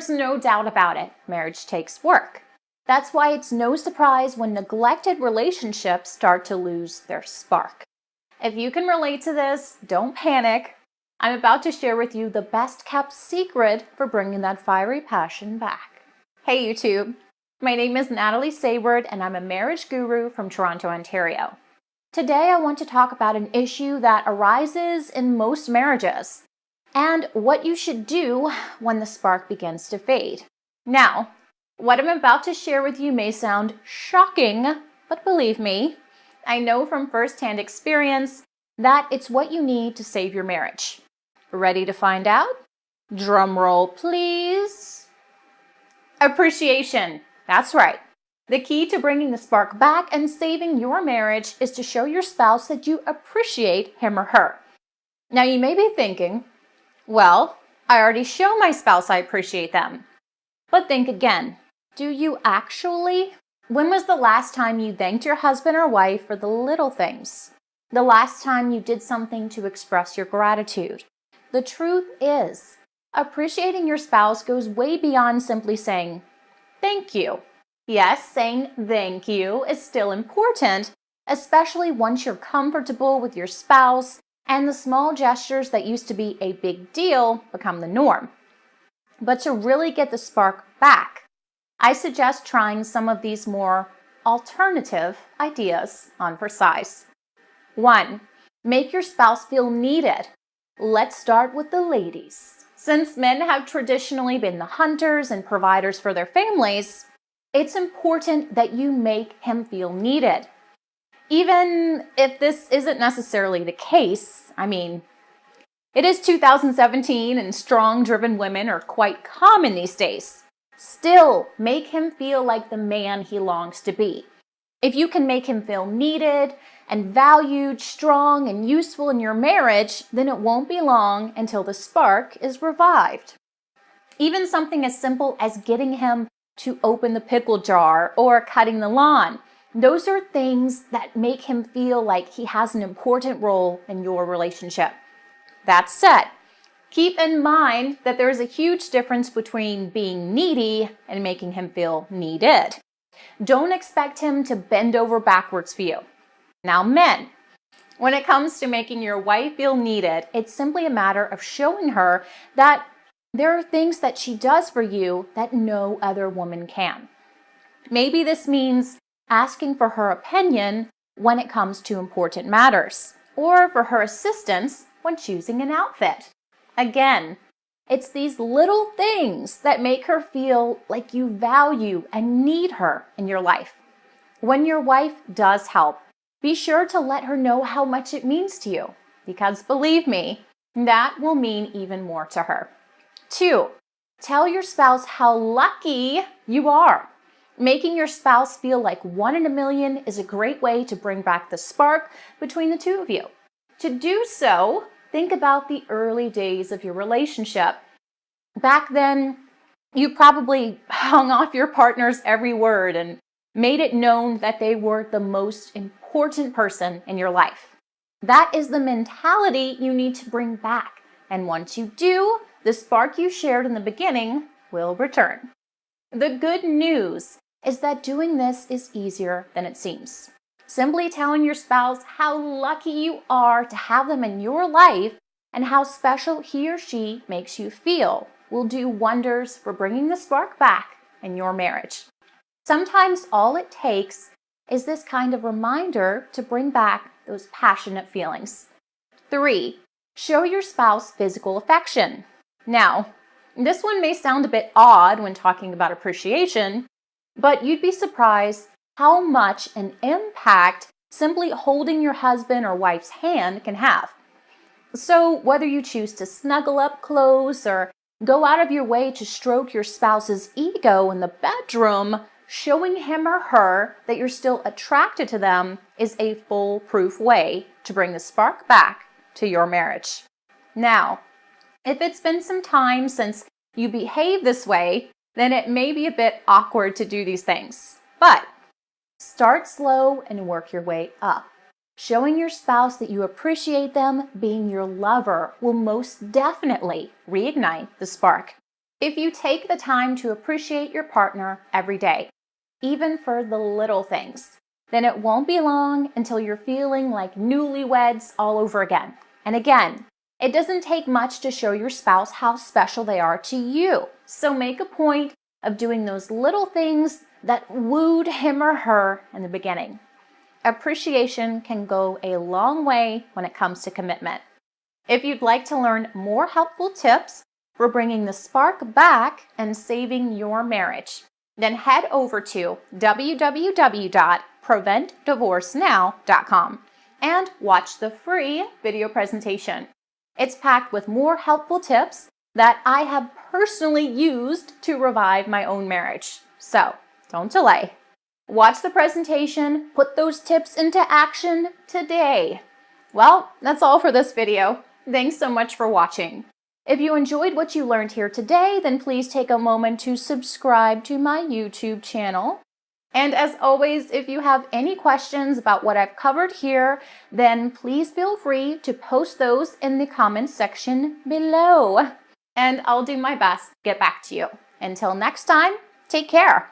there's no doubt about it, marriage takes work. That's why it's no surprise when neglected relationships start to lose their spark. If you can relate to this, don't panic. I'm about to share with you the best kept secret for bringing that fiery passion back. Hey YouTube, my name is Natalie Sayward and I'm a marriage guru from Toronto, Ontario. Today I want to talk about an issue that arises in most marriages and what you should do when the spark begins to fade. Now, what I'm about to share with you may sound shocking, but believe me, I know from firsthand experience that it's what you need to save your marriage. Ready to find out? Drum roll, please. Appreciation. That's right. The key to bringing the spark back and saving your marriage is to show your spouse that you appreciate him or her. Now you may be thinking, well, I already show my spouse I appreciate them. But think again. Do you actually? When was the last time you thanked your husband or wife for the little things? The last time you did something to express your gratitude? The truth is, appreciating your spouse goes way beyond simply saying, thank you. Yes, saying thank you is still important, especially once you're comfortable with your spouse and the small gestures that used to be a big deal become the norm. But to really get the spark back, I suggest trying some of these more alternative ideas on for size. 1. Make your spouse feel needed. Let's start with the ladies. Since men have traditionally been the hunters and providers for their families, it's important that you make him feel needed. Even if this isn't necessarily the case, it is 2017 and strong-driven women are quite common these days. Still, make him feel like the man he longs to be. If you can make him feel needed and valued, strong, and useful in your marriage, then it won't be long until the spark is revived. Even something as simple as getting him to open the pickle jar or cutting the lawn. Those are things that make him feel like he has an important role in your relationship. That said, keep in mind that there is a huge difference between being needy and making him feel needed. Don't expect him to bend over backwards for you. Now, men, when it comes to making your wife feel needed, it's simply a matter of showing her that there are things that she does for you that no other woman can. Maybe this means asking for her opinion when it comes to important matters, or for her assistance when choosing an outfit. Again, it's these little things that make her feel like you value and need her in your life. When your wife does help, be sure to let her know how much it means to you, because believe me, that will mean even more to her. 2, tell your spouse how lucky you are. Making your spouse feel like 1 in a million is a great way to bring back the spark between the two of you. To do so, think about the early days of your relationship. Back then, you probably hung off your partner's every word and made it known that they were the most important person in your life. That is the mentality you need to bring back. And once you do, the spark you shared in the beginning will return. The good news is that doing this is easier than it seems. Simply telling your spouse how lucky you are to have them in your life and how special he or she makes you feel will do wonders for bringing the spark back in your marriage. Sometimes all it takes is this kind of reminder to bring back those passionate feelings. 3, show your spouse physical affection. Now, this one may sound a bit odd when talking about appreciation, but you'd be surprised how much an impact simply holding your husband or wife's hand can have. So whether you choose to snuggle up close or go out of your way to stroke your spouse's ego in the bedroom, showing him or her that you're still attracted to them is a foolproof way to bring the spark back to your marriage. Now, if it's been some time since you behaved this way, then it may be a bit awkward to do these things. But start slow and work your way up. Showing your spouse that you appreciate them being your lover will most definitely reignite the spark. If you take the time to appreciate your partner every day, even for the little things, then it won't be long until you're feeling like newlyweds all over again. And again, it doesn't take much to show your spouse how special they are to you. So make a point of doing those little things that wooed him or her in the beginning. Appreciation can go a long way when it comes to commitment. If you'd like to learn more helpful tips for bringing the spark back and saving your marriage, then head over to www.preventdivorcenow.com and watch the free video presentation. It's packed with more helpful tips that I have personally used to revive my own marriage. So don't delay. Watch the presentation, put those tips into action today. Well, that's all for this video. Thanks so much for watching. If you enjoyed what you learned here today, then please take a moment to subscribe to my YouTube channel. And as always, if you have any questions about what I've covered here, then please feel free to post those in the comments section below. And I'll do my best to get back to you. Until next time, take care.